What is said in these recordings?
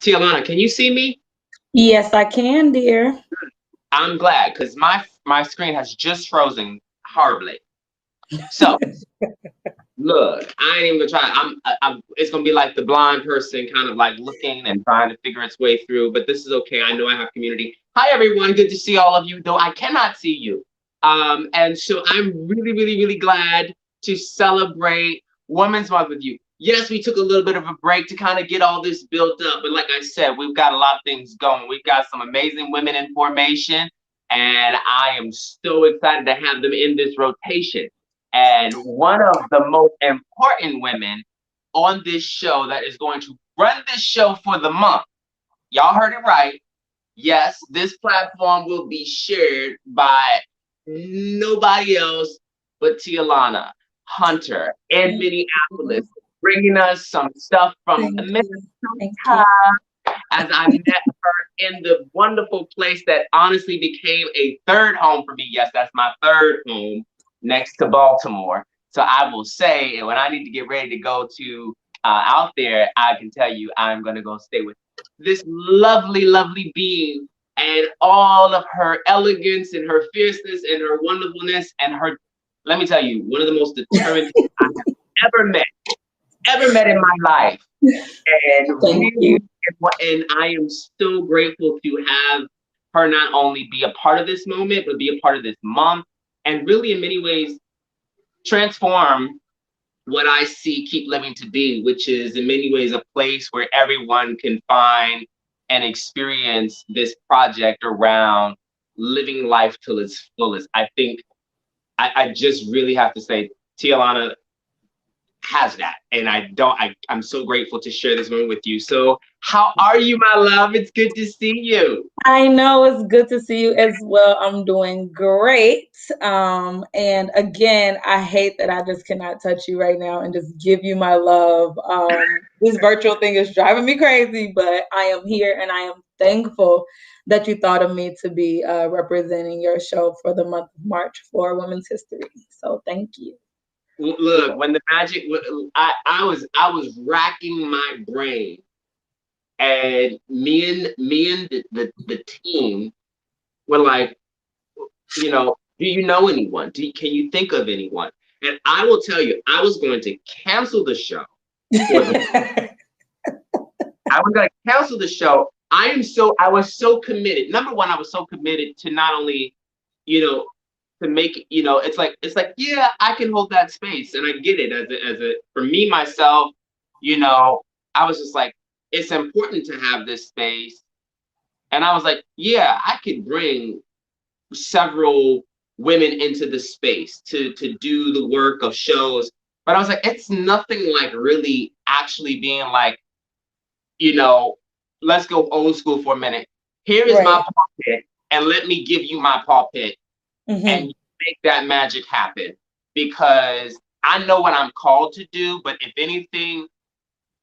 Tialana, can you see me? Yes, I can, dear. I'm glad, because my screen has just frozen horribly. So look, I ain't even gonna try. I'm. It's gonna be like the blind person, kind of like looking and trying to figure its way through. But this is okay. I know I have community. Hi, everyone. Good to see all of you, though I cannot see you. And so I'm really, really, really glad to celebrate Women's Month with you. Yes, we took a little bit of a break to kind of get all this built up, but like I said, we've got a lot of things going. We've got some amazing women in formation, and I am so excited to have them in this rotation. And one of the most important women on this show that is going to run this show for the month. Y'all heard it right. Yes, this platform will be shared by nobody else but Tialana Hunter in Minneapolis, bringing us some stuff from Minnesota as I met her in the wonderful place that honestly became a third home for me. Yes, that's my third home next to Baltimore. So I will say, when I need to get ready to go to out there, I can tell you I'm going to go stay with this lovely, lovely being and all of her elegance and her fierceness and her wonderfulness and her, let me tell you, one of the most determined people I have ever met in my life. And really, and I am so grateful to have her not only be a part of this moment, but be a part of this month, and really, in many ways, transform what I see Keep Living to be, which is in many ways a place where everyone can find and experience this project around living life till its fullest. I think I just really have to say, Tialana has that, and I'm so grateful to share this moment with you. So how are you, my love? It's good to see you. I know, it's good to see you as well. I'm doing great. And again, I hate that I just cannot touch you right now and just give you my love. This virtual thing is driving me crazy, but I am here and I am thankful that you thought of me to be representing your show for the month of March for Women's History. So thank you. Look, when the magic, I was racking my brain, and me and the team were like, do you know anyone? Can you think of anyone? And I will tell you, I was going to cancel the show. I was going to cancel the show. I was so committed. Number one, I was so committed to not only, to make it, it's like, yeah, I can hold that space, and I get it as a for me myself, I was just like, it's important to have this space, and I was like, yeah, I could bring several women into the space to do the work of shows, but I was like, it's nothing like really actually being like, let's go old school for a minute. Here is my pulpit, and let me give you my pulpit. Mm-hmm. And make that magic happen, because I know what I'm called to do. But if anything,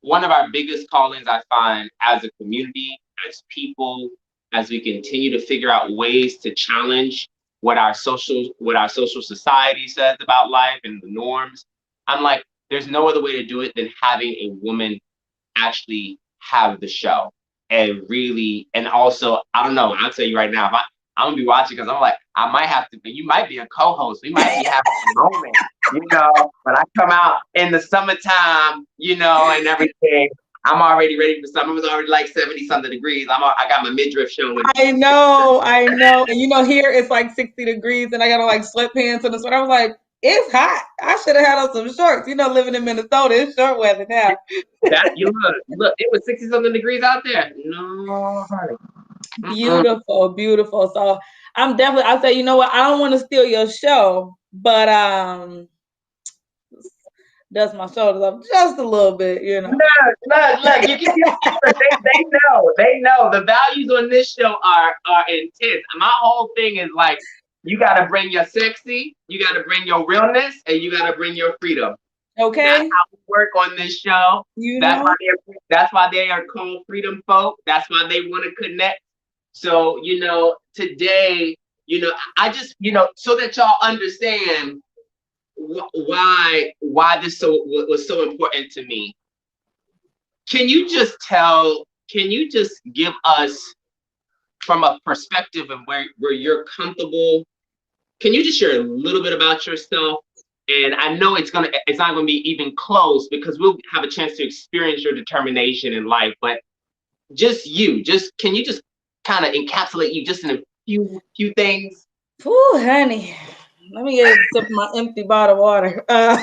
one of our biggest callings I find as a community, as people, as we continue to figure out ways to challenge what our social society says about life and the norms, I'm like, there's no other way to do it than having a woman actually have the show. And really, and also, I don't know, I'll tell you right now, I'm gonna be watching, because I'm like, I might have to be, you might be a co-host, we might be having a moment, but I come out in the summertime, and everything. I'm already ready for summer. It was already like 70 something degrees. I got my midriff showing. I know. And here it's like 60 degrees, and I got on like sweatpants and the sweat. I was like, it's hot. I should have had on some shorts. Living in Minnesota, it's short weather now. Look, it was 60 something degrees out there. No, honey. Beautiful, beautiful. So I'll say, you know what? I don't want to steal your show, but dust my shoulders up just a little bit, Look, you can they know the values on this show are intense. My whole thing is like, you gotta bring your sexy, you gotta bring your realness, and you gotta bring your freedom. Okay. That's how we work on this show. That's why they are called freedom folk. That's why they want to connect. So, today, I just, so that y'all understand why this was so important to me. Can you just tell can you just give us from a perspective of where you're comfortable? Can you just share a little bit about yourself? And I know it's not gonna be even close because we'll have a chance to experience your determination in life, but can you just kind of encapsulate you just in a few things? Ooh, honey, let me get a sip of my empty bottle of water. Come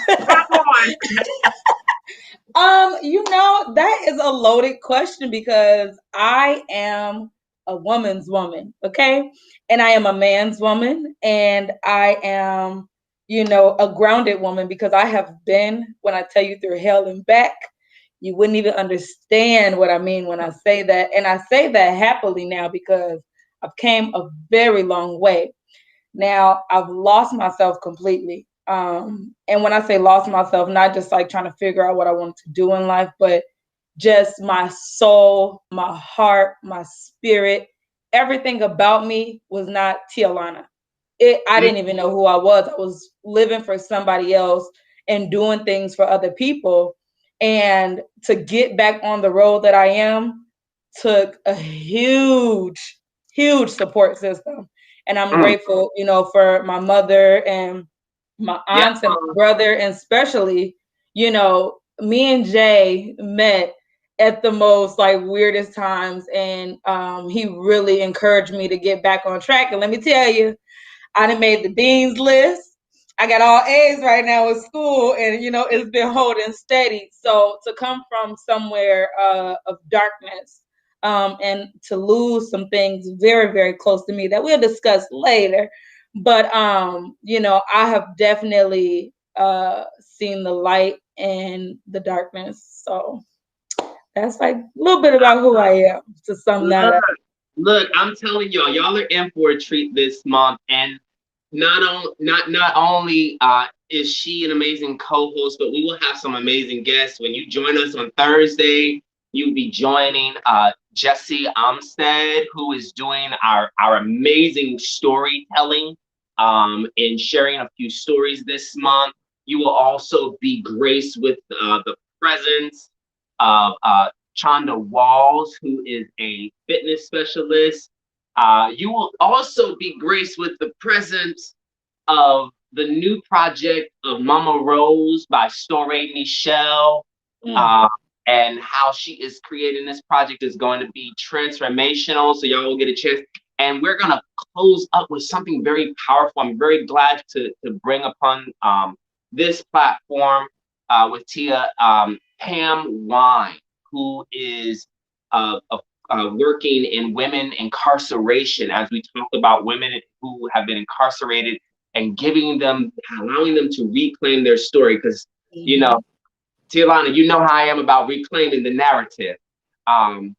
on. That is a loaded question because I am a woman's woman, okay? And I am a man's woman, and I am, a grounded woman because I have been, when I tell you, through hell and back, you wouldn't even understand what I mean when I say that. And I say that happily now because I've came a very long way. Now I've lost myself completely. And when I say lost myself, not just like trying to figure out what I wanted to do in life, but just my soul, my heart, my spirit, everything about me was not Tialana. I didn't even know who I was. I was living for somebody else and doing things for other people. And to get back on the road that I am took a huge, huge support system. And I'm grateful, for my mother and my aunts and my brother, and especially, me and Jay met at the most like weirdest times, and he really encouraged me to get back on track. And let me tell you, I done made the dean's list. I got all A's right now in school, and it's been holding steady. So to come from somewhere of darkness, and to lose some things very, very close to me that we'll discuss later. But I have definitely seen the light in the darkness. So that's like a little bit about who I am, to sum that up. Look, I'm telling y'all are in for a treat this month, and not only is she an amazing co-host, but we will have some amazing guests. When you join us on Thursday, you'll be joining Jesse Amstead, who is doing our amazing storytelling and sharing a few stories this month. You will also be graced with the presence of Chanda Walls, who is a fitness specialist. You will also be graced with the presence of the new project of Mama Rose by Storäe Michele. And how she is creating this project is going to be transformational. So y'all will get a chance. And we're going to close up with something very powerful. I'm very glad to bring upon this platform with Tia, Pam Wine, who is working in women incarceration, as we talk about women who have been incarcerated and allowing them to reclaim their story. Because, Tialana, you know how I am about reclaiming the narrative and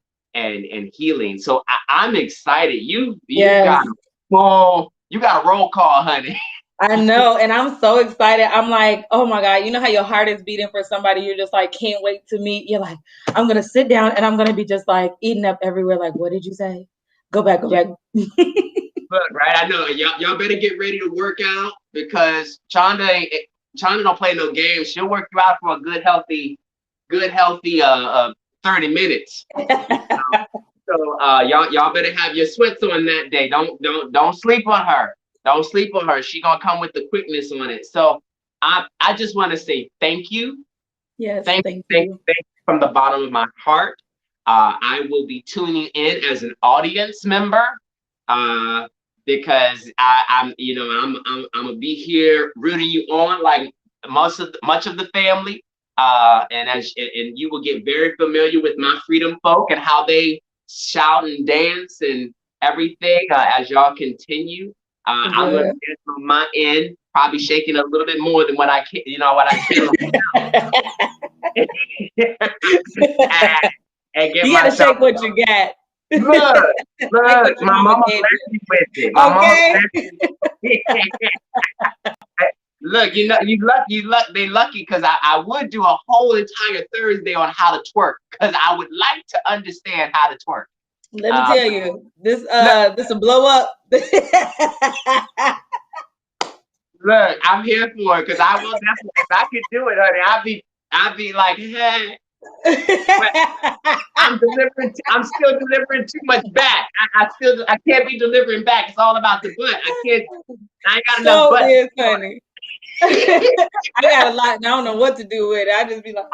healing. So I'm excited. You got a roll call, honey. I know, and I'm so excited. I'm like, oh my God, you know how your heart is beating for somebody you're just like, can't wait to meet. You're like, I'm going to sit down and I'm going to be just like eating up everywhere. Like, what did you say? Go back. Look, right? I know. Y'all better get ready to work out because Chanda don't play no games. She'll work you out for a good healthy 30 minutes. So y'all better have your sweats on that day. Don't sleep on her. Don't sleep on her. She gonna come with the quickness on it. So I just want to say thank you. Yes, thank you from the bottom of my heart. I will be tuning in as an audience member because I'm gonna be here rooting you on like much of the family. And you will get very familiar with my freedom folk and how they shout and dance and everything as y'all continue. I'm gonna get on my end, probably shaking a little bit more than what I can, and get you gotta shake what you got. Look, my mama blessed me with it. My mama blessed me. Look, they lucky because I would do a whole entire Thursday on how to twerk because I would like to understand how to twerk. Let me tell you, this will blow up. Look, I'm here for it because I will definitely. If I could do it, honey, I'd be like, hey. I'm delivering I'm still delivering too much back. I can't be delivering back. It's all about the butt. I ain't got enough So butt. is funny. I got a lot and I don't know what to do with it. I just be like,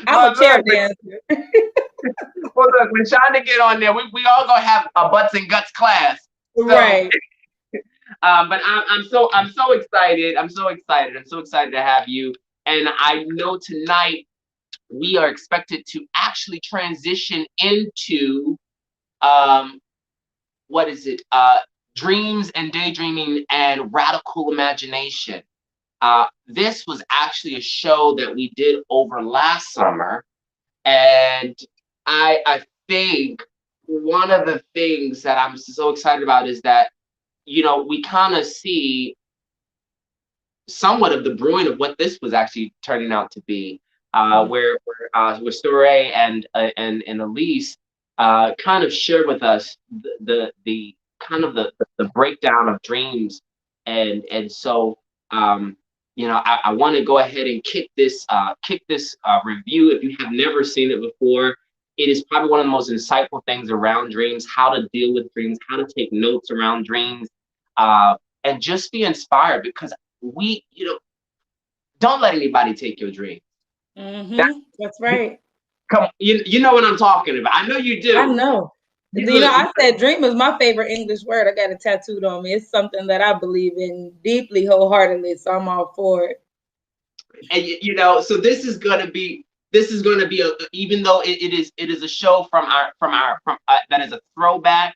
I'm a chair dancer. Well, look, when Shonda get on there, we all gonna have a butts and guts class. So, right. But I'm so excited. I'm so excited to have you. And I know tonight we are expected to actually transition into what is it? Dreams and daydreaming and radical imagination. This was actually a show that we did over last summer, and I think one of the things that I'm so excited about is that, you know, we kind of see somewhat of the brewing of what this was actually turning out to be, where Storäe and Elyse kind of shared with us the kind of the breakdown of dreams, and so you know, I want to go ahead and kick this review. If you have never seen it before, it is probably one of the most insightful things around dreams, how to deal with dreams, how to take notes around dreams, and just be inspired, because we, you know, don't let anybody take your dream. That's right. Come, you know what I'm talking about. I know you do. I know. You know, I said dream is my favorite English word. I got it tattooed on me. It's something that I believe in deeply, wholeheartedly. So I'm all for it. And you know, so this is gonna be even though it is a show from that is a throwback.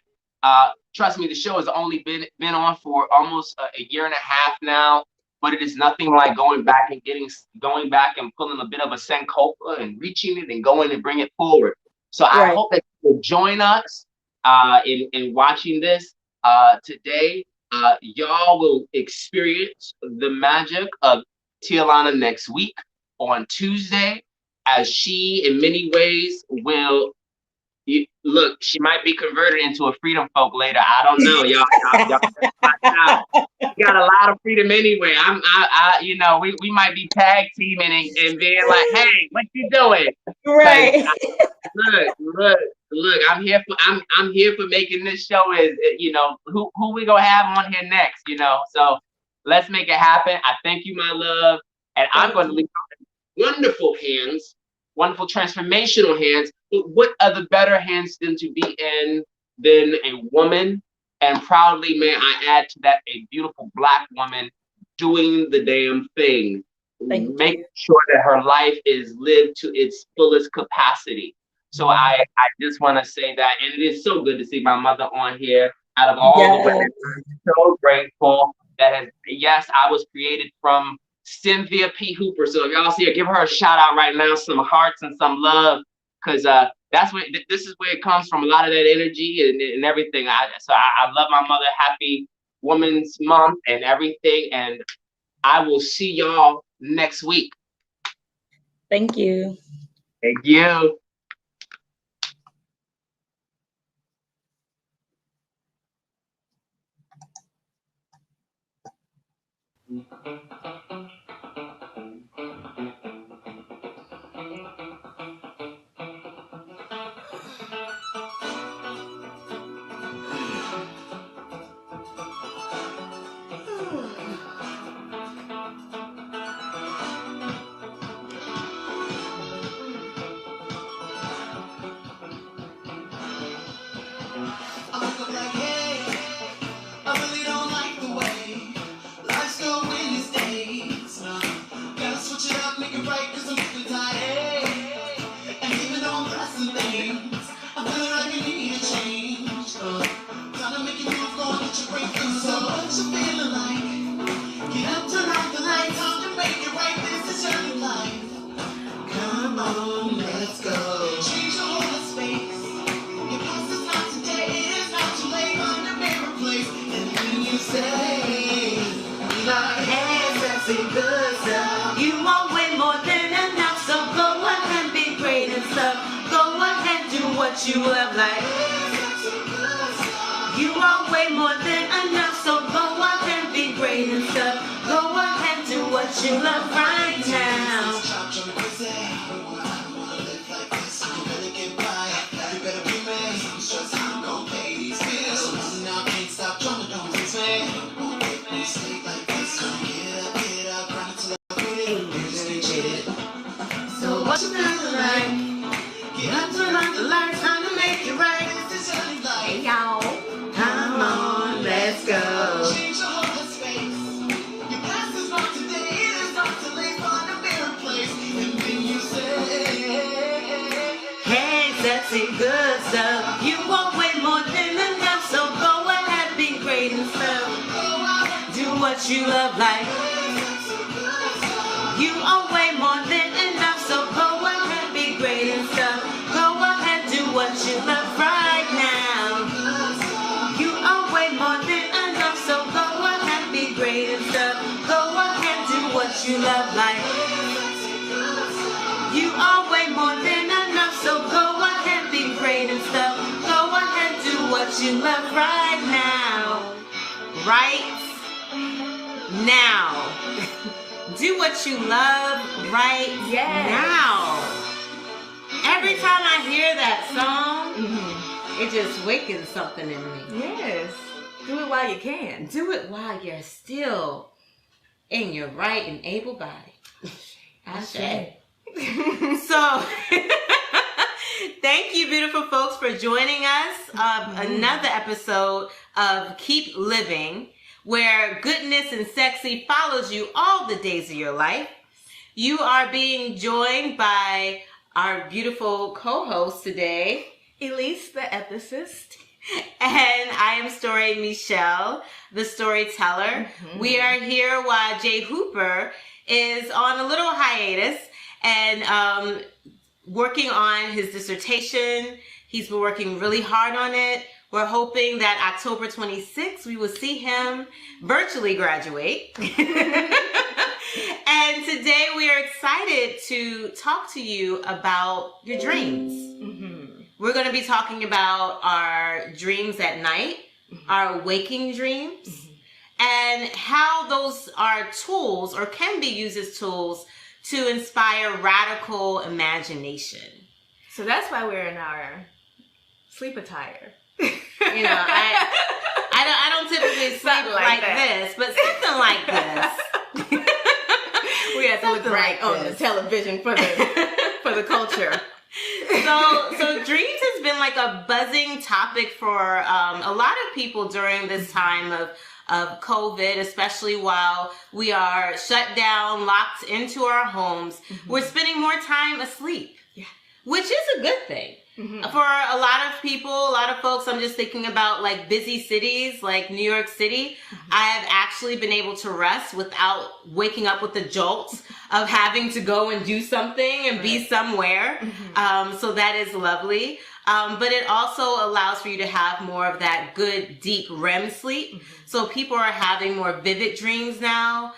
Trust me, the show has only been on for almost a year and a half now. But it is nothing like going back and pulling a bit of a Sankofa and reaching it and going and bring it forward. So I hope that you will join us in watching this today. Y'all will experience the magic of Tialana next week on Tuesday, as she in many ways will. Look, she might be converted into a freedom folk later. I don't know, y'all got a lot of freedom anyway. You know, we might be tag teaming and being like, hey, what you doing? Right. Look, I'm here for making this show. Is, you know, who we gonna have on here next? You know, so let's make it happen. I thank you, my love, and I'm going to leave wonderful hands, wonderful transformational hands. But what other better hands than to be in than a woman? And proudly, may I add to that, a beautiful Black woman doing the damn thing. Make sure that her life is lived to its fullest capacity. So I just want to say that, and it is so good to see my mother on here. Out of all the women, I'm so grateful that yes, I was created from Cynthia P. Hooper. So if y'all see her, give her a shout out right now, some hearts and some love, because that's where this is where it comes from. A lot of that energy and everything. I love my mother. Happy Women's Month and everything. And I will see y'all next week. Thank you. Thank you. You love life. You are way more than enough, so go out and be great and stuff. Go ahead, do what you love right now. Hey, y'all. Come on, let's go. Change your whole space. Your past is not today, it is not too late for a better place. And then you say, hey, sexy good stuff. You want way more than enough, so go ahead, be great and stuff. Do what you love like. You are way more than enough, so go ahead, be great and stuff. Go ahead, do what you love right now. You are way more than enough, so go ahead, be great and stuff. Go ahead, do what you love like. You are way more than enough, so go ahead, be great and stuff. Go ahead, do what you love right now. Right now. Do what you love right now. Every time I hear that song, it just wakens something in me. Yes. Do it while you can. Do it while you're still in your right and able body. I say. So, thank you, beautiful folks, for joining us of another episode of Keep Living, where goodness and sexy follows you all the days of your life. You are being joined by our beautiful co-host today, Elyse, the ethicist. and I am Storäe Michele, the storyteller. We are here while Jay Hooper is on a little hiatus and working on his dissertation. He's been working really hard on it. We're hoping that October 26th, we will see him virtually graduate. And today we are excited to talk to you about your dreams. We're going to be talking about our dreams at night, our waking dreams, and how those are tools or can be used as tools to inspire radical imagination. So that's why we're in our sleep attire. You know, I don't typically sleep like this, but something like this. We have to look right on the television for the culture. So dreams has been like a buzzing topic for a lot of people during this time of COVID, especially while we are shut down, locked into our homes. We're spending more time asleep, which is a good thing. For a lot of people, a lot of folks, I'm just thinking about like busy cities like New York City. I have actually been able to rest without waking up with the jolts of having to go and do something and be somewhere. So that is lovely. But it also allows for you to have more of that good, deep REM sleep. So people are having more vivid dreams now.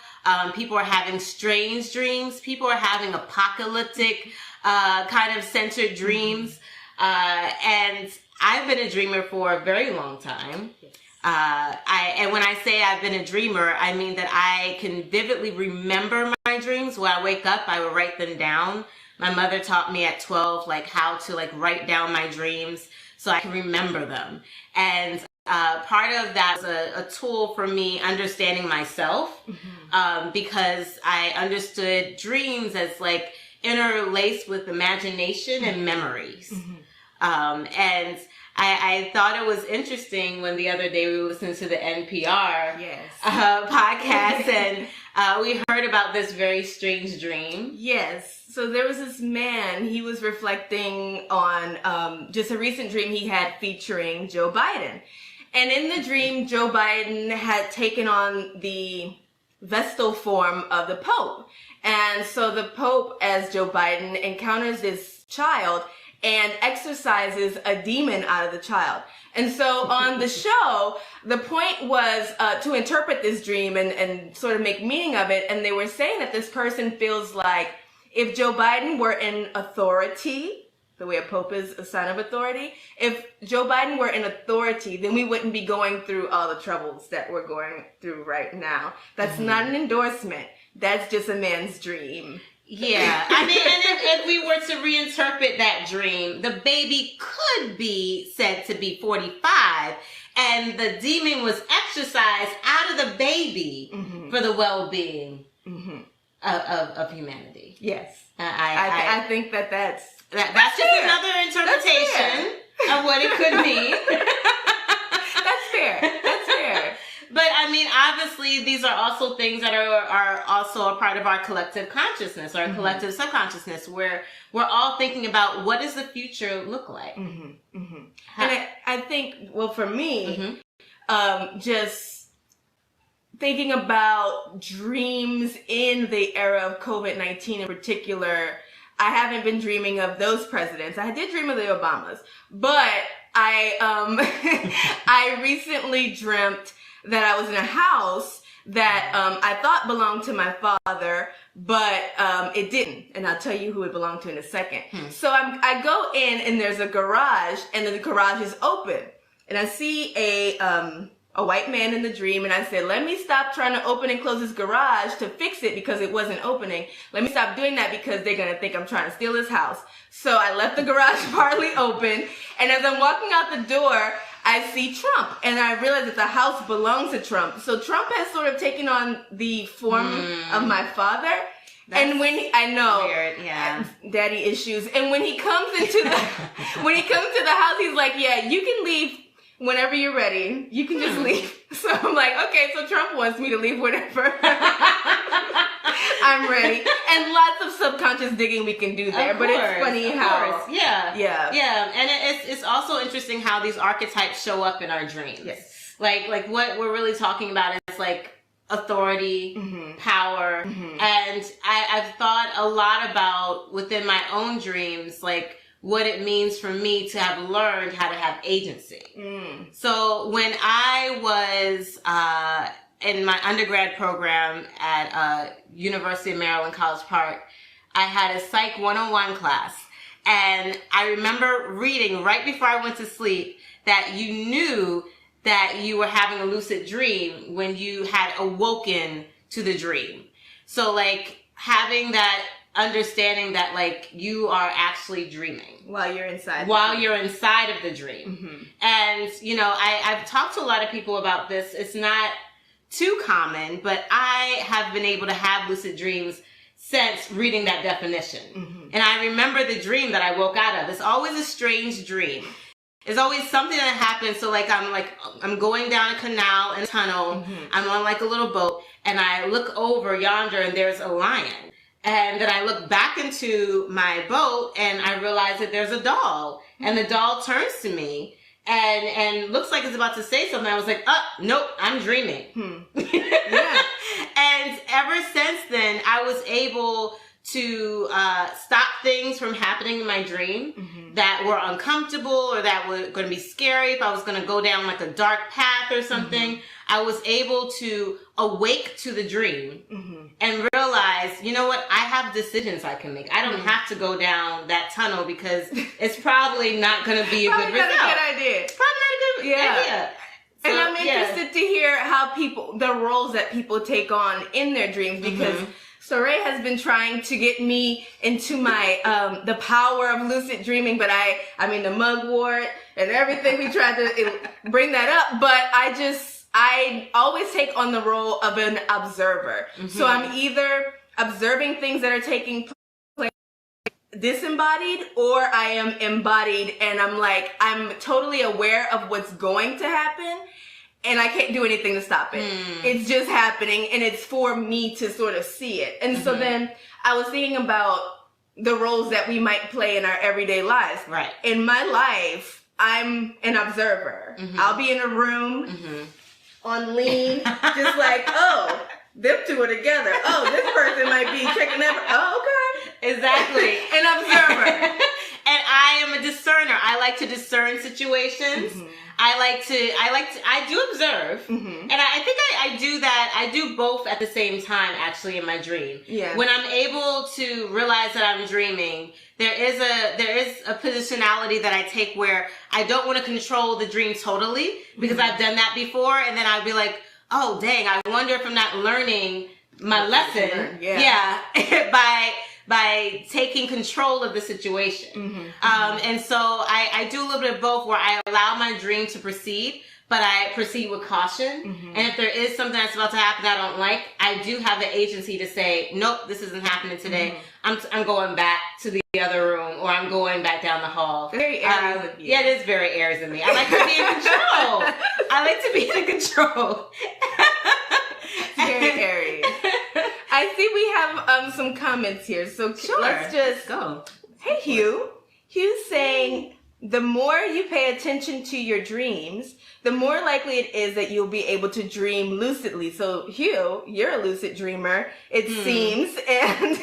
People are having strange dreams. People are having apocalyptic kind of centered dreams. And I've been a dreamer for a very long time. And when I say I've been a dreamer, I mean that I can vividly remember my dreams. When I wake up, I will write them down. My mother taught me at 12, like how to like write down my dreams so I can remember them. And part of that was a tool for me understanding myself, because I understood dreams as like interlaced with imagination and memories. And I thought it was interesting when the other day we listened to the NPR podcast and we heard about this very strange dream. Yes. So there was this man, he was reflecting on just a recent dream he had featuring Joe Biden. And in the dream, Joe Biden had taken on the vestal form of the Pope. And so the Pope, as Joe Biden, encounters this child and exorcises a demon out of the child. And so on the show, the point was to interpret this dream and sort of make meaning of it. And they were saying that this person feels like if Joe Biden were in authority, the way a pope is a sign of authority, if Joe Biden were in authority, then we wouldn't be going through all the troubles that we're going through right now. That's not an endorsement. That's just a man's dream. Yeah, I mean, and if we were to reinterpret that dream, the baby could be said to be 45, and the demon was exorcised out of the baby for the well-being of humanity. Yes, I think that's just another interpretation of what it could mean. obviously, these are also things that are also a part of our collective consciousness, our collective subconsciousness, where we're all thinking about what does the future look like. And I think, well, for me, just thinking about dreams in the era of COVID-19 in particular, I haven't been dreaming of those presidents. I did dream of the Obamas, but I recently dreamt that I was in a house that I thought belonged to my father, but it didn't. And I'll tell you who it belonged to in a second. So I go in and there's a garage, and then the garage is open. And I see a white man in the dream, and I said, let me stop trying to open and close this garage to fix it because it wasn't opening. Let me stop doing that because they're going to think I'm trying to steal this house. So I left the garage partly open, and as I'm walking out the door, I see Trump, and I realize that the house belongs to Trump. So Trump has sort of taken on the form of my father. And when I know, weird, yeah, daddy issues. And when he comes into the house, he's like, yeah, you can leave whenever you're ready. You can just leave. So I'm like, okay, so Trump wants me to leave whenever I'm ready. And lots of subconscious digging we can do there. But it's funny how. Yeah. And it's also interesting how these archetypes show up in our dreams. Yes. Like what we're really talking about is like authority, power. And I've thought a lot about within my own dreams, like what it means for me to have learned how to have agency. So when I was in my undergrad program at University of Maryland, College Park, I had a Psych 101 class. And I remember reading right before I went to sleep that you knew that you were having a lucid dream when you had awoken to the dream. So like having that understanding that like you are actually dreaming while you're inside of the dream. And you know, I've talked to a lot of people about this. It's not too common, but I have been able to have lucid dreams since reading that definition. And I remember the dream that I woke out of. It's always a strange dream. There's always something that happens. So I'm going down a canal in a tunnel. I'm on like a little boat, and I look over yonder and there's a lion. And then I look back into my boat and I realize that there's a doll, and the doll turns to me and looks like it's about to say something. I was like, oh, nope, I'm dreaming. And ever since then, I was able to stop things from happening in my dream that were uncomfortable or that were going to be scary. If I was going to go down like a dark path or something, I was able to awake to the dream and realize, you know what, I have decisions I can make. I don't have to go down that tunnel because it's probably not going to be a good result. Probably not a good idea. Probably not a good idea. So, and I'm interested to hear how the roles that people take on in their dreams, because Storäe has been trying to get me into my the power of lucid dreaming, but I mean the mugwort and everything, we tried to bring that up, but I always take on the role of an observer. So I'm either observing things that are taking place disembodied, or I am embodied, and I'm totally aware of what's going to happen, and I can't do anything to stop it. It's just happening, and it's for me to sort of see it. And so then I was thinking about the roles that we might play in our everyday lives. Right. In my life, I'm an observer. I'll be in a room on lean, just like, oh, them two are together. Oh, this person might be checking that. Oh, okay. Exactly. An observer. And I am a discerner. I like to discern situations. I do observe. And I think I do that. I do both at the same time, actually, in my dream. Yeah. When I'm able to realize that I'm dreaming, there is a positionality that I take where I don't want to control the dream totally, because I've done that before, and then I'd be like, oh dang, I wonder if I'm not learning my lesson. By taking control of the situation. And so I do a little bit of both, where I allow my dream to proceed, but I proceed with caution. And if there is something that's about to happen that I don't like, I do have the agency to say, nope, this isn't happening today. I'm going back to the other room, or I'm going back down the hall. Very Aries of you. Yeah, it is very Aries of me. I like to be in control. I like to be in control. I see we have some comments here. So Sure. let's go. Hey, Hugh. Hugh's saying, the more you pay attention to your dreams, the more likely it is that you'll be able to dream lucidly. So, Hugh, you're a lucid dreamer, it seems. And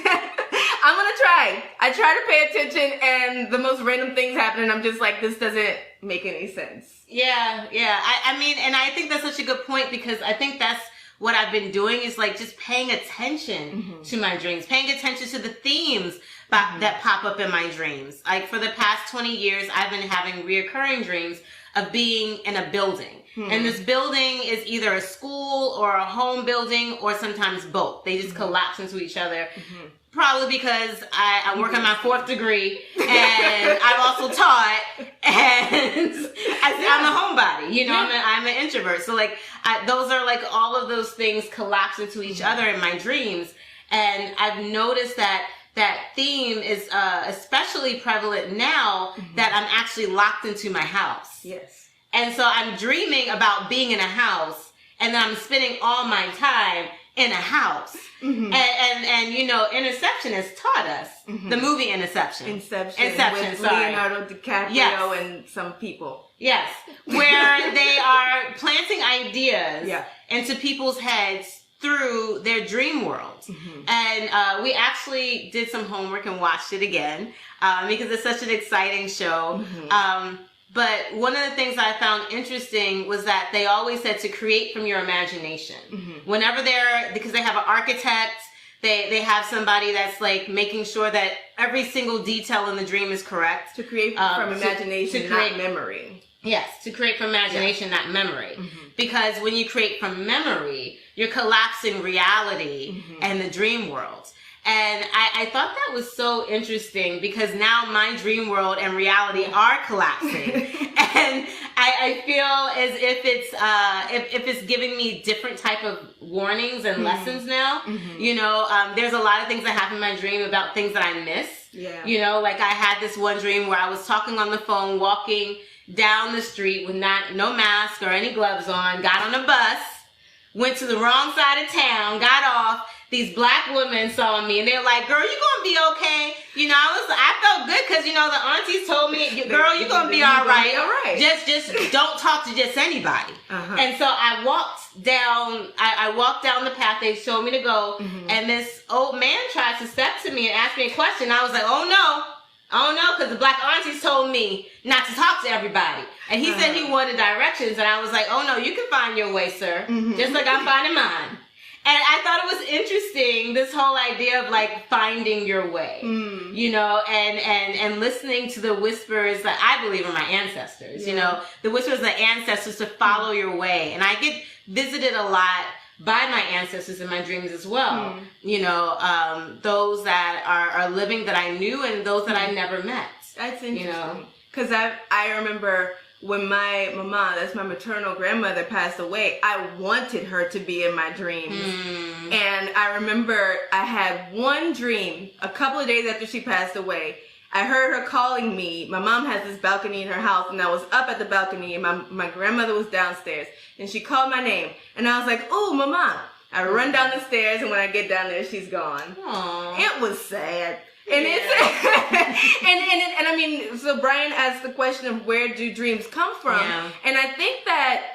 I'm going to try. I try to pay attention, and the most random things happen, and I'm just like, this doesn't make any sense. Yeah. I mean, and I think that's such a good point, because I think that's what I've been doing, is like just paying attention to my dreams, paying attention to the themes that pop up in my dreams. Like for the past 20 years, I've been having reoccurring dreams of being in a building. And this building is either a school or a home building, or sometimes both. They just collapse into each other. Probably because I'm working my 4th degree, and I've also taught, and I'm a homebody, you know, I'm an introvert. So like, those are like all of those things collapse into each other in my dreams. And I've noticed that theme is especially prevalent now that I'm actually locked into my house. Yes. And so I'm dreaming about being in a house, and then I'm spending all my time in a house. And you know, Interception has taught us, the movie Inception with sorry. Leonardo DiCaprio and some people. Yes, where they are planting ideas into people's heads through their dream world. And we actually did some homework and watched it again because it's such an exciting show. But one of the things I found interesting was that they always said to create from your imagination. Whenever because they have an architect, they have somebody that's like making sure that every single detail in the dream is correct. To create from imagination, not memory. Yes, to create from imagination, not memory. Because when you create from memory, you're collapsing reality and the dream world. And I thought that was so interesting, because now my dream world and reality are collapsing. And I feel as if it's giving me different type of warnings and lessons now. You know, there's a lot of things that happen in my dream about things that I miss. You know, like I had this one dream where I was talking on the phone, walking down the street with no mask or any gloves on, got on a bus, went to the wrong side of town, got off. These black women saw me, and they were like, girl, you gonna be okay. You know, I felt good, because, you know, the aunties told me, girl, you gonna be all right. Just don't talk to just anybody. And so I walked down the path they showed me to go, and this old man tried to step to me and ask me a question. I was like, oh no, because the black aunties told me not to talk to everybody. And he said he wanted directions, and I was like, oh no, you can find your way, sir, just like I'm finding mine. And I thought it was interesting, this whole idea of like finding your way, you know, and listening to the whispers that I believe are my ancestors, you know, the whispers of the ancestors to follow your way. And I get visited a lot by my ancestors in my dreams as well, you know, those that are living that I knew, and those that I never met. That's interesting. You know? Because I remember when my mama, that's my maternal grandmother, passed away, I wanted her to be in my dreams. And I remember I had one dream a couple of days after she passed away. I heard her calling me. My mom has this balcony in her house, and I was up at the balcony, and my grandmother was downstairs, and she called my name, and I was like, oh, mama. I run down the stairs, and when I get down there, she's gone. Aww. It was sad. And it's and I mean, so Brian asked the question of where do dreams come from, and I think that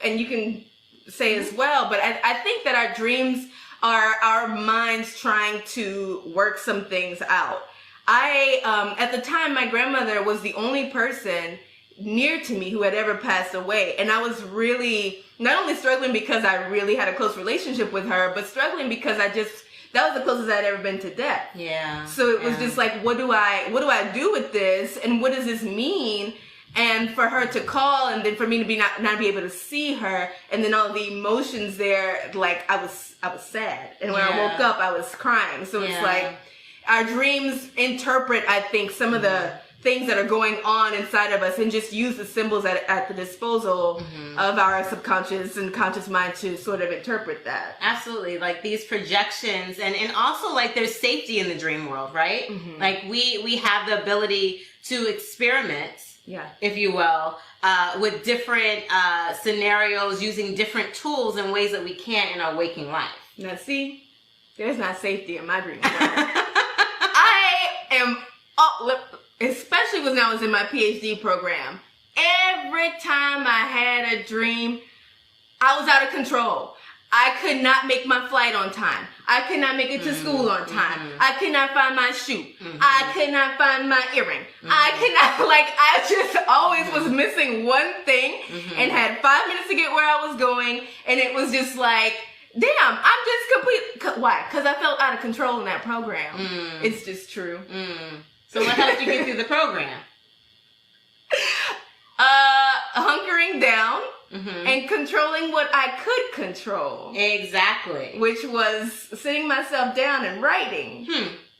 and you can say as well, but I think that our dreams are our minds trying to work some things out. At the time, my grandmother was the only person near to me who had ever passed away, and I was really not only struggling because I really had a close relationship with her, but struggling because that was the closest I'd ever been to death. Yeah. So it was just like, what do I do with this, and what does this mean? And for her to call, and then for me to not be able to see her, and then all the emotions there, like I was sad, and when I woke up, I was crying. So it's like our dreams interpret, I think, some of the things that are going on inside of us, and just use the symbols at the disposal of our subconscious and conscious mind to sort of interpret that. Absolutely. Like these projections, and also like there's safety in the dream world, right? Like we have the ability to experiment, if you will, with different scenarios, using different tools and ways that we can't in our waking life. Now see, There's not safety in my dreams. I am, especially when I was in my PhD program, every time I had a dream, I was out of control. I could not make my flight on time. I could not make it to school on time. I could not find my shoe. I could not find my earring. I could not, I just always was missing one thing and had 5 minutes to get where I was going. And it was just like, damn, I'm just complete. Why? Because I felt out of control in that program. It's just true. So what helped you get through the program? Hunkering down. And controlling what I could control. Exactly. Which was sitting myself down and writing.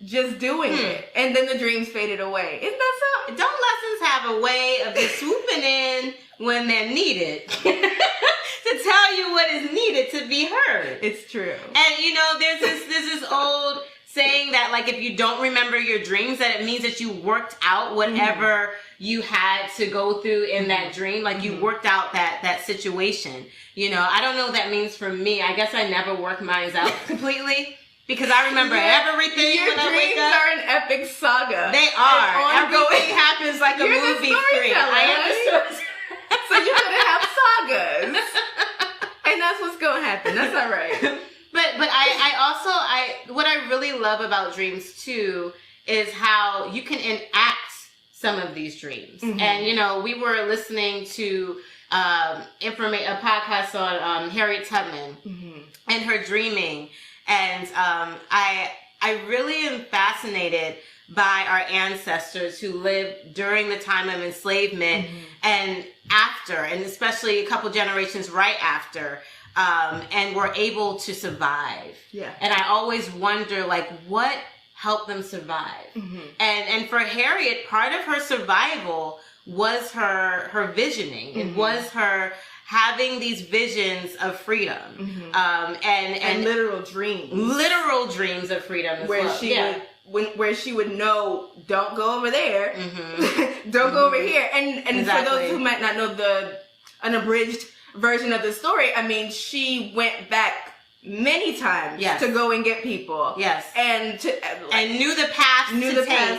Just doing it. And then the dreams faded away. Isn't that something? Don't lessons have a way of just swooping in when they're needed to tell you what is needed to be heard? It's true. And you know, there's this old saying that like if you don't remember your dreams, that it means that you worked out whatever you had to go through in that dream. Like you worked out that situation. You know, I don't know what that means for me. I guess I never worked mine out completely because I remember everything your when I wake dreams up. are an epic saga. They are. Everything happens like a You're movie the screen. I am the storyteller. So you're gonna have sagas, and that's what's gonna happen. That's all right. But I also what I really love about dreams too is how you can enact some of these dreams. And you know, we were listening to a podcast on Harriet Tubman and her dreaming, and I really am fascinated by our ancestors who lived during the time of enslavement and after, and especially a couple generations right after. And were able to survive. Yeah. And I always wonder, like, what helped them survive? And for Harriet, part of her survival was her visioning. It was her having these visions of freedom. And literal dreams. Literal dreams of freedom as where well. Where she would know, don't go over there, don't go over here. And exactly. For those who might not know an abridged version of the story, I mean, she went back many times to go and get people. Yes. And knew the path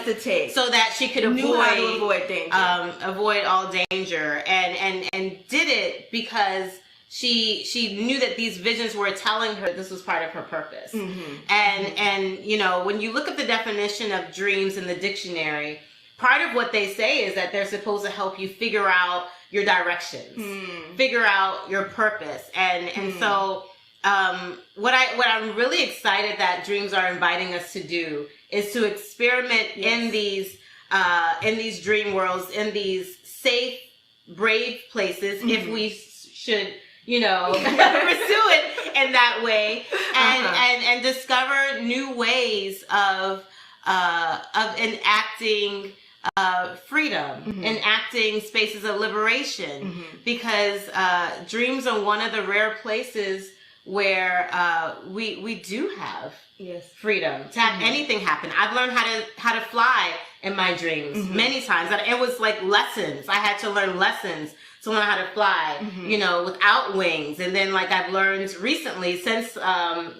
to take. So that she could avoid danger. Avoid all danger. And did it because she knew that these visions were telling her this was part of her purpose. And you know, when you look at the definition of dreams in the dictionary, part of what they say is that they're supposed to help you figure out your directions, figure out your purpose. And so what I'm really excited that dreams are inviting us to do is to experiment in these dream worlds, in these safe, brave places, if we should, you know, pursue it in that way, and discover new ways of enacting freedom, enacting spaces of liberation, because dreams are one of the rare places where we do have freedom to have anything happen. I've learned how to fly in my dreams many times. It was like lessons. I had to learn lessons to learn how to fly, you know, without wings. And then like I've learned recently since us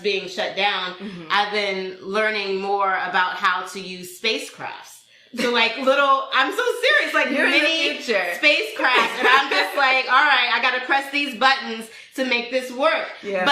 being shut down, I've been learning more about how to use spacecrafts. So like I'm so serious, like mini spacecrafts, and I'm just like, all right, I got to press these buttons to make this work. Yeah.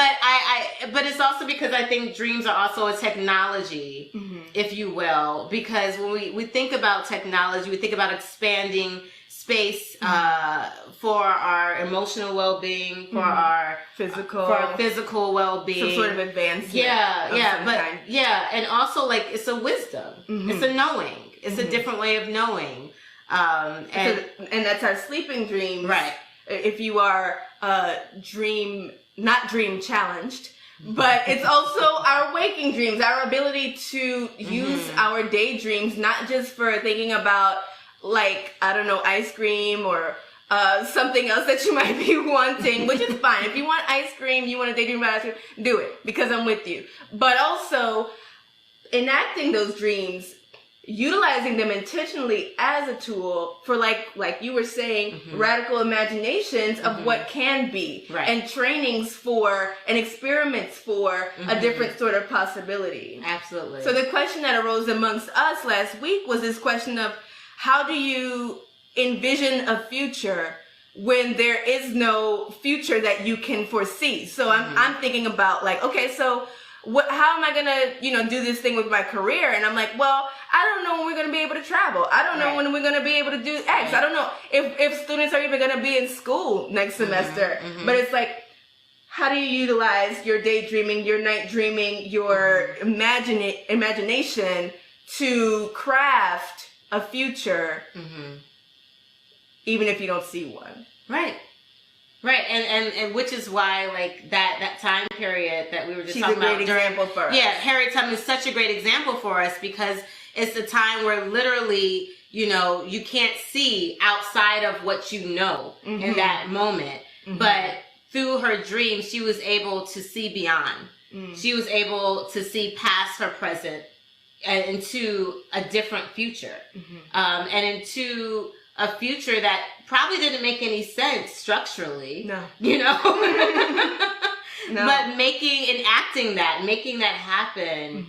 But it's also because I think dreams are also a technology, if you will, because when we think about technology, we think about expanding space for our emotional well-being, for our physical well-being, some sort of advancement. And also like it's a wisdom, it's a knowing, it's a different way of knowing, and that's our sleeping dreams, right? If you are not dream challenged. But it's also our waking dreams, our ability to use our daydreams, not just for thinking about, like, I don't know, ice cream or something else that you might be wanting, which is fine. If you want ice cream, you want to daydream about ice cream, do it, because I'm with you. But also, enacting those dreams utilizing them intentionally as a tool for like you were saying, radical imaginations of what can be, and trainings for and experiments for a different sort of possibility. Absolutely. So the question that arose amongst us last week was this question of, how do you envision a future when there is no future that you can foresee? So I'm thinking about like, okay, so how am I gonna, do this thing with my career? And I'm like, well, I don't know when we're gonna be able to travel. I don't know when we're gonna be able to do X. I don't know if students are even gonna be in school next semester. But it's like, how do you utilize your daydreaming, your night dreaming, your imagination to craft a future, even if you don't see one? Right. Right, and which is why, like, that time period that we were just talking about. She's a great example for us. Yeah, Harriet Tubman is such a great example for us, because it's a time where literally, you can't see outside of what you know in that moment. But through her dreams, she was able to see beyond. She was able to see past her present and into a different future. And into a future that probably didn't make any sense structurally. No. No. But enacting that, making that happen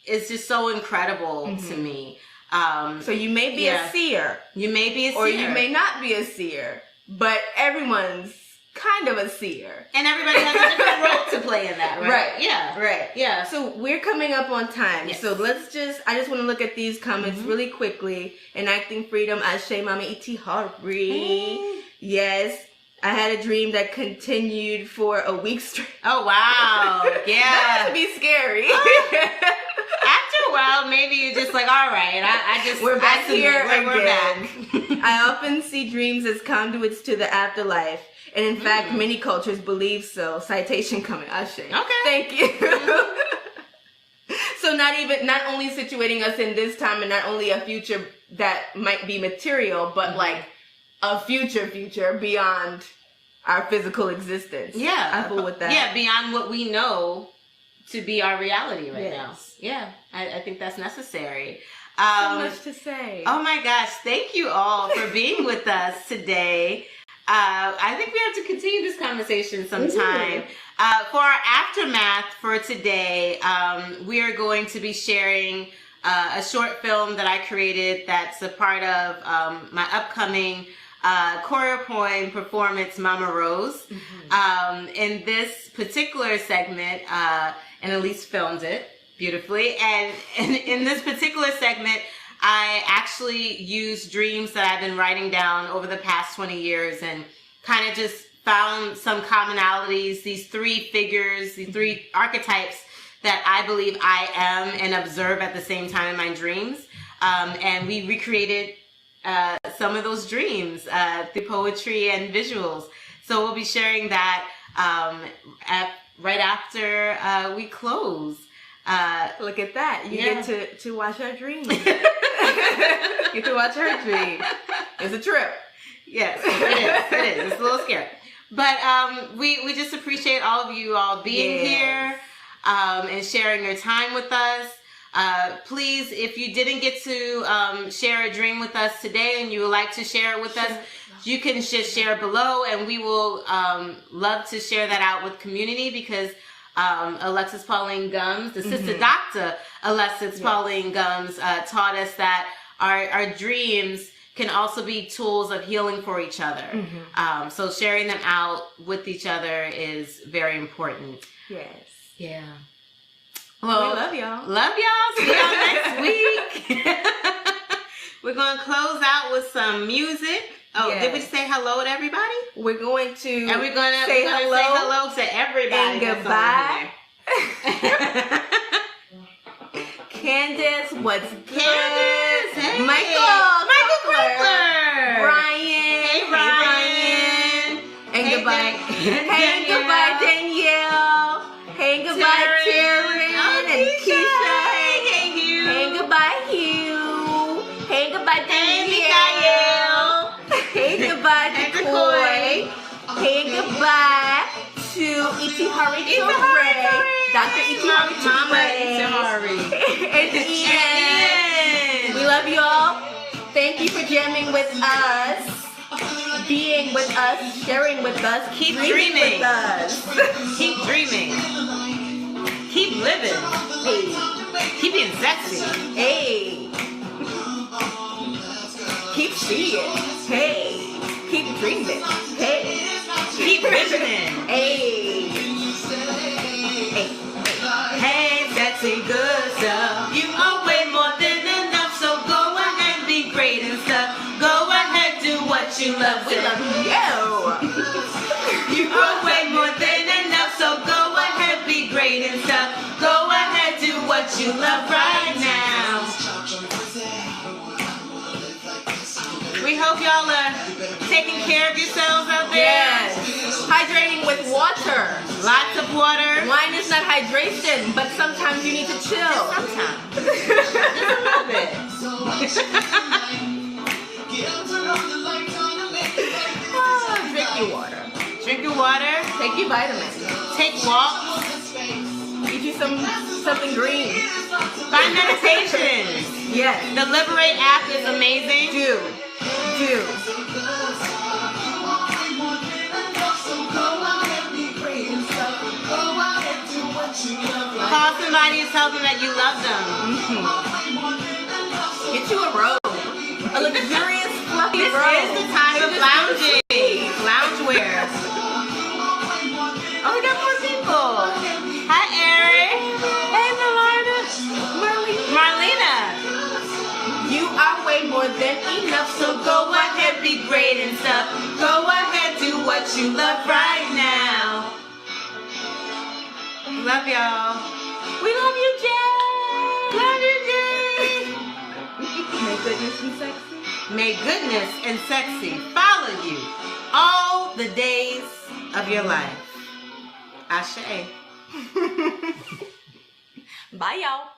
is just so incredible to me. So you may be a seer. You may be a seer. Or you may not be a seer. But everyone's kind of a seer. And everybody has a different role to play in that, right? Right. Yeah. Right. Yeah. So we're coming up on time. Yes. So I just want to look at these comments really quickly. Enacting freedom, Ashe Mama Iti Hari. Yes. I had a dream that continued for a week straight. Oh, wow. Yeah. That would be scary. After a while, maybe you're just like, all right, we're back here again. We're back. I often see dreams as conduits to the afterlife. And in fact, many cultures believe so. Citation coming, Ashe. Okay. Thank you. So not only situating us in this time and not only a future that might be material, but like a future beyond our physical existence. Yeah. I fool with that. Yeah, beyond what we know to be our reality right now. Yeah, I think that's necessary. So much to say. Oh my gosh, thank you all for being with us today. I think we have to continue this conversation sometime. For our aftermath for today, we are going to be sharing a short film that I created that's a part of my upcoming choreo poem performance, Mama Rose. In this particular segment, and Elyse filmed it beautifully, and in this particular segment, I actually used dreams that I've been writing down over the past 20 years and kind of just found some commonalities, these three figures, these three archetypes that I believe I am and observe at the same time in my dreams. And we recreated some of those dreams through poetry and visuals. So we'll be sharing that right after we close. Look at that. You get to watch her dream. Get to watch her dream. It's a trip. Yes, it is. It's a little scary. But we just appreciate all of you all being here and sharing your time with us. Please, if you didn't get to share a dream with us today and you would like to share it with us, you can just share below, and we will love to share that out with community, because Alexis Pauline Gumbs, the sister doctor Alexis Pauline Gumbs, taught us that our dreams can also be tools of healing for each other. So sharing them out with each other is very important. Yes. Yeah. Well, we love y'all. Love y'all. See y'all next week. We're going to close out with some music. Oh, did we say hello to everybody? We're going to and we're gonna say hello to everybody. And goodbye. Candace, what's good? Candace, hey. Michael Crumpler. Ryan. Hey, Ryan. And goodbye. Hey, goodbye, Danielle. Hey, goodbye, Taryn and Keisha. Hey, Hugh. Hey, goodbye, Hugh. Hey, goodbye, Danielle. Hey, goodbye, Decoy. Hey, goodbye to Itihari Chokre, Dr. Itihari Chokre, and Ian. We love you all. Thank you for jamming with us, being with us, sharing with us, Keep dreaming dreaming with us. Keep dreaming. Keep living. Hey, Keep being sexy. hey. Keep seeing. Hey. Keep dreaming. Hey. Keep visioning. Hey. Hey. Hey, sexy good stuff. You are way more than enough, so go ahead, be great and stuff. Go ahead, do what you love. We love you. You are way more than enough, so go ahead, be great and stuff. Go ahead, do what you love right now. We hope y'all are taking care of yourselves out there. Yes. Hydrating with water. Lots of water. Wine is not hydration, but sometimes you need to chill. Sometimes. Just a little bit. Drink your water. Drink your water. Take your vitamins. Take walks. Eat you something green. Find meditation. Yes. The Liberate app is amazing. Do. Call somebody and tell them that you love them. Get you a robe. A luxurious, fluffy This robe. is the time of lounging. Loungewear. Oh, we got more people. Hi, Eric. Hey, Marlena. You are way more than enough, so go ahead, be great and stuff. Go ahead, do what you love right now. Love y'all. We love you, Jay. Love you, Jay. May goodness and sexy. May goodness and sexy follow you all the days of your life. Ashe. Bye, y'all.